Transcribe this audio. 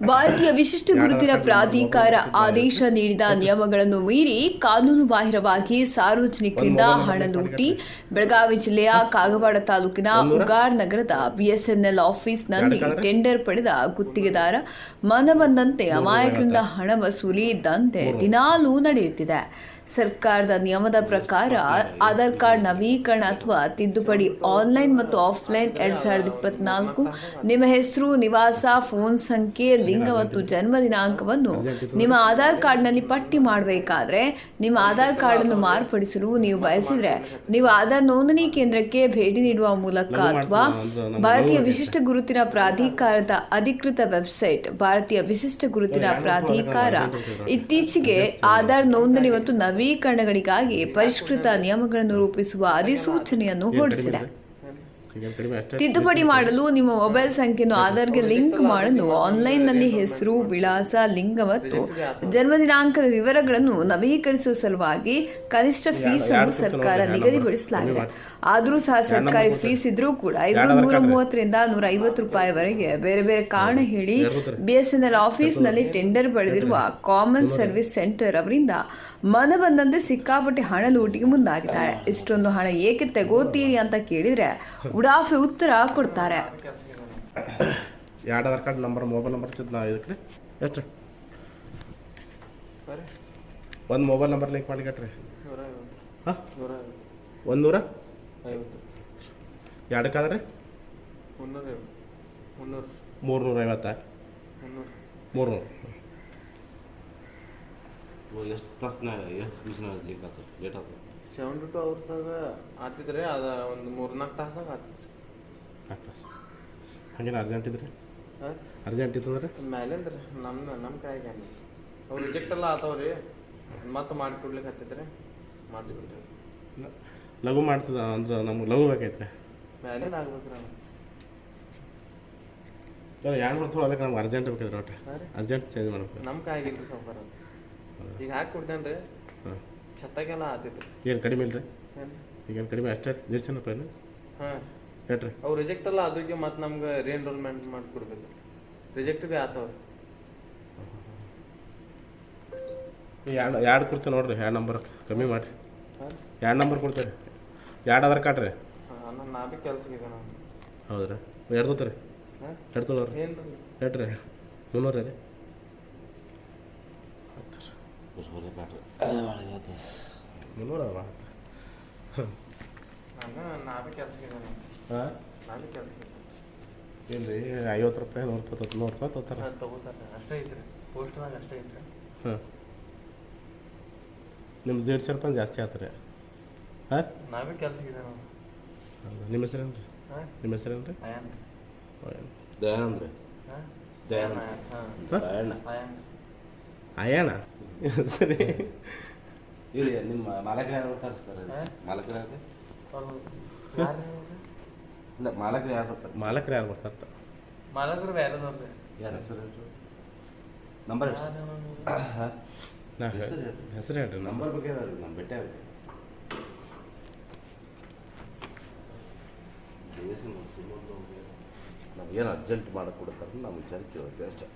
ಭಾರತೀಯ ವಿಶಿಷ್ಟ ಗುರುತಿನ ಪ್ರಾಧಿಕಾರ ಆದೇಶ ನೀಡಿದ ನಿಯಮಗಳನ್ನು ಮೀರಿ ಕಾನೂನು ಬಾಹಿರವಾಗಿ ಸಾರ್ವಜನಿಕರಿಂದ ಹಣ ಲೂಟಿ ಬೆಳಗಾವಿ ಜಿಲ್ಲೆಯ ಕಾಗವಾಡ ತಾಲೂಕಿನ ಉಗಾರ್ ನಗರದ ಬಿಎಸ್ಎನ್ಎಲ್ ಆಫೀಸ್ನಲ್ಲಿ ಟೆಂಡರ್ ಪಡೆದ ಗುತ್ತಿಗೆದಾರ ಮನಬಂದಂತೆ ಅಮಾಯಕರಿಂದ ಹಣ ವಸೂಲಿ ದಂಧೆ ದಿನಾಲೂ ನಡೆಯುತ್ತಿದೆ. ಸರ್ಕಾರದ ನಿಯಮದ ಪ್ರಕಾರ ಆಧಾರ್ ಕಾರ್ಡ್ ನವೀಕರಣ ಅಥವಾ ತಿದ್ದುಪಡಿ ಆನ್ಲೈನ್ ಮತ್ತು ಆಫ್ಲೈನ್ 2024 ನಿಮ್ಮ ಹೆಸರು, ನಿವಾಸ, ಫೋನ್ ಸಂಖ್ಯೆ, ಲಿಂಗ ಮತ್ತು ಜನ್ಮ ದಿನಾಂಕವನ್ನು ನಿಮ್ಮ ಆಧಾರ್ ಕಾರ್ಡ್ನಲ್ಲಿ ಪಟ್ಟಿ ಮಾಡಬೇಕಾದ್ರೆ ನಿಮ್ಮ ಆಧಾರ್ ಕಾರ್ಡನ್ನು ಮಾರ್ಪಡಿಸಲು ನೀವು ಬಯಸಿದರೆ ನೀವು ಆಧಾರ್ ನೋಂದಣಿ ಕೇಂದ್ರಕ್ಕೆ ಭೇಟಿ ನೀಡುವ ಮೂಲಕ ಅಥವಾ ಭಾರತೀಯ ವಿಶಿಷ್ಟ ಗುರುತಿನ ಪ್ರಾಧಿಕಾರದ ಅಧಿಕೃತ ವೆಬ್ಸೈಟ್. ಭಾರತೀಯ ವಿಶಿಷ್ಟ ಗುರುತಿನ ಪ್ರಾಧಿಕಾರ ಇತ್ತೀಚೆಗೆ ಆಧಾರ್ ನೋಂದಣಿ ಮತ್ತು ನವೀಕರಣಗಳಿಗಾಗಿ ಪರಿಷ್ಕೃತ ನಿಯಮಗಳನ್ನು ರೂಪಿಸುವ ಅಧಿಸೂಚನೆಯನ್ನು ಹೊರಡಿಸಿದೆ. ತಿದ್ದುಪಡಿ ಮಾಡಲು ನಿಮ್ಮ ಮೊಬೈಲ್ ಸಂಖ್ಯೆಯನ್ನು ಆಧಾರ್ಗೆ ಲಿಂಕ್ ಮಾಡಲು ಆನ್ಲೈನ್ನಲ್ಲಿ ಹೆಸರು, ವಿಳಾಸ, ಲಿಂಗ ಮತ್ತು ಜನ್ಮ ದಿನಾಂಕದ ವಿವರಗಳನ್ನು ನವೀಕರಿಸುವ ಸಲುವಾಗಿ ಕನಿಷ್ಠ ಫೀಸ್ ಅನ್ನು ಸರ್ಕಾರ ನಿಗದಿಪಡಿಸಲಾಗಿದೆ. ಆದರೂ ಸಹ ಸರ್ಕಾರಿ ಫೀಸ್ ಇದ್ರೂ ಕೂಡ ಇವರು 130ರಿಂದ 150 ರೂಪಾಯಿವರೆಗೆ ಬೇರೆ ಬೇರೆ ಕಾರಣ ಹೇಳಿ ಬಿಎಸ್ಎನ್ಎಲ್ ಆಫೀಸ್ನಲ್ಲಿ ಟೆಂಡರ್ ಪಡೆದಿರುವ ಕಾಮನ್ ಸರ್ವಿಸ್ ಸೆಂಟರ್ ಅವರಿಂದ ಮನ ಬಂದಂತೆ ಸಿಕ್ಕಾಪಟ್ಟೆ ಹಣ ಲೂಟಿಗೆ ಮುಂದಾಗಿದ್ದಾರೆ. ಇಷ್ಟೊಂದು ಹಣ ಏಕೆ ತಗೋತೀರಿ ಅಂತ ಕೇಳಿದ್ರೆ ಉಡಾಫೆ ಉತ್ತರ ಕೊಡ್ತಾರೆ. ಎರಡು Aadhaar card number, mobile number ಇದಕ್ಕೆ ಎಷ್ಟು ಒಂದು ಮೊಬೈಲ್ ನಂಬರ್ ಲಿಂಕ್ ಮಾಡ್ಲಿಕ್ಕೆ ಹಾಂ 150 ಎರಡಕ್ಕಾದ್ರೆ 350 300 ಎಷ್ಟು ತಾಸ್ನಾಗ ಎಷ್ಟು ದಿವ್ಸನಾಗ ಲಿಂಕ್ ಆಗ್ತದೆ? ಲೇಟ್ ಆಗ್ತದೆ 7 to 2 hours ಆಗ್ತಿದ್ರೆ ಅದು ಒಂದು 3-4 ತಾಸಾಗ ಆಗ್ತದೆ. 4 ತಾಸು ಹಂಗೇನು ಅರ್ಜೆಂಟ್ ಇದ್ರಿ? ಹಾಂ ಅರ್ಜೆಂಟ್ ಇತ್ತಂದ್ರೆ ಮೇಲಿಂದ್ರಿ ನಮ್ಮ ಕೈಗೆ ಅವ್ರು ರಿಜೆಕ್ಟ್ ಎಲ್ಲ ಆತವ್ರಿ. ಮತ್ತೆ ಮಾಡಿಕೊಡ್ಲಿಕ್ಕೆ ಹತ್ತಿದ್ರೆ ಮಾಡಿಸ್ಕೊಡ್ತೀವಿ. ಲಘು ಮಾಡ್ತದ ಅಂದ್ರೆ ನಮ್ಗೆ ಲಘು ಬೇಕೈತ್ರಿ. ಮೇಲಿಂದ ಆಗ್ಬೇಕ್ರಿ ನಾವು ಏನು ಮಾಡ್ತೀವಿ ಅದಕ್ಕೆ ನಮ್ಗೆ ಅರ್ಜೆಂಟ್ ಬೇಕಿದ್ರೆ ಒಟ್ಟು ಅರ್ಜೆಂಟ್ ಚೇಂಜ್ ಮಾಡ್ಬೇಕು. ನಮ್ಮ ಕಾಯಿಗಿಲ್ರಿ ಸಾವ್ಕಾರ. ಈಗ ಹಾಕಿ ಕೊಡ್ತೇನೆ ರೀ. ಹಾಂ ಛತ್ತಾಗೆಲ್ಲ ಆತೈತ್ರಿ. ಏನು ಕಡಿಮೆ ಇಲ್ರಿ? ಏನು ಈಗೇನು ಕಡಿಮೆ ಅಷ್ಟೇ ರೀ 1,000 ರೂಪಾಯಿ? ಹಾಂ ಹೇಳ್ರಿ. ಅವ್ರು ರಿಜೆಕ್ಟ್ ಎಲ್ಲ ಅದಕ್ಕೆ ಮತ್ತೆ ನಮ್ಗೆ ರೀಎನ್ರೋಲ್ಮೆಂಟ್ ಮಾಡಿಕೊಡ್ಬೇಕು. ರಿಜೆಕ್ಟ್ ಭೀ ಆತವ್ರಿ. ಎರಡು ಕೊಡ್ತೇವೆ ನೋಡ್ರಿ, 2 ನಂಬರ್ ಕಮ್ಮಿ ಮಾಡಿರಿ. 2 ನಂಬರ್ ಕೊಡ್ತೇವೆ, 2 ಆಧಾರ್ ಕಾರ್ಡ್ ರೀ. ಹಾಂ ನಾ ಭೀ ಕೆಲಸಕ್ಕೆ ನಾವು. ಹೌದ್ರಿ, 2 ತೊಗೊತೀರಿ? ಹಾಂ 2 ತೊಗೊಳ್ರಿ. ಏನು ರೀ ಹೇಳ್ರಿ 300 ರೀ. ನಾ ಭೀ ಕೆಲಸಕ್ಕೆ ಹಾಂ ನಾ ಭೀ ಕೆಲಸಕ್ಕೆ ಏನು ರೀ 50 ರೂಪಾಯಿ 100 ರೂಪಾಯಿ ತೊಗೋತಾರೆ. ತಗೋತಾರೆ ಅಷ್ಟೇ ಐತ್ರಿ. ಪೋಸ್ಟ್ನಾಗ ಅಷ್ಟೇ ಐತ್ರಿ. ಹಾಂ ನಿಮ್ದು 150 ರೂಪಾಯಿ ಜಾಸ್ತಿ ಆಯ್ತು ರೀ. ಹಾಂ ನಾ ಭೀ ಕೆಲಸಕ್ಕೆ ನಾವು. ಹೌದಾ? ನಿಮ್ಮ ಹೆಸರೇನು ರೀ? ಹಾಂ ನಿಮ್ಮ ಹೆಸರೇನು ರೀ? ಅಯ್ಯನ್ ರೀ. ದಯಾನಂದ್ ರೀ. ಹಾಂ ದಯಾನಂದ್ ಹಾಂ ದಯಾನ ಅಯ್ಯನ್ ಅಯ್ಯಣ್ಣ ಸರಿ. ಇಲ್ಲಿ ನಿಮ್ಮ ಮಾಲಕರು ಯಾರು ಬರ್ತಾರೆ ಸರ್? ಮಾಲಕರು ಯಾರು? ಯಾರು ಇಲ್ಲ ಮಾಲಕರು ಯಾರು ಬರ್ತಾರೆ? ಮಾಲಕರು ಯಾರು ಬರ್ತಾರೆ? ಮಾಲಕರು ಬೇರೆದವ್ರಿ. ಯಾರು ಹೆಸರು ನಂಬರ್ ಹೆಸರು ಹೇಳ್ರಿ. ನಂಬರ್ ಬಗ್ಗೆ ನಮ್ಮ ಬೆಟ್ಟ ನಮ್ಗೇನು ಅರ್ಜೆಂಟ್ ಮಾಡಿಕೊಡ್ತಾರೆ ನಮ್ಮ ವಿಚಾರ ಕೇಳೋಕ್ಕೆ ಅಷ್ಟೇ.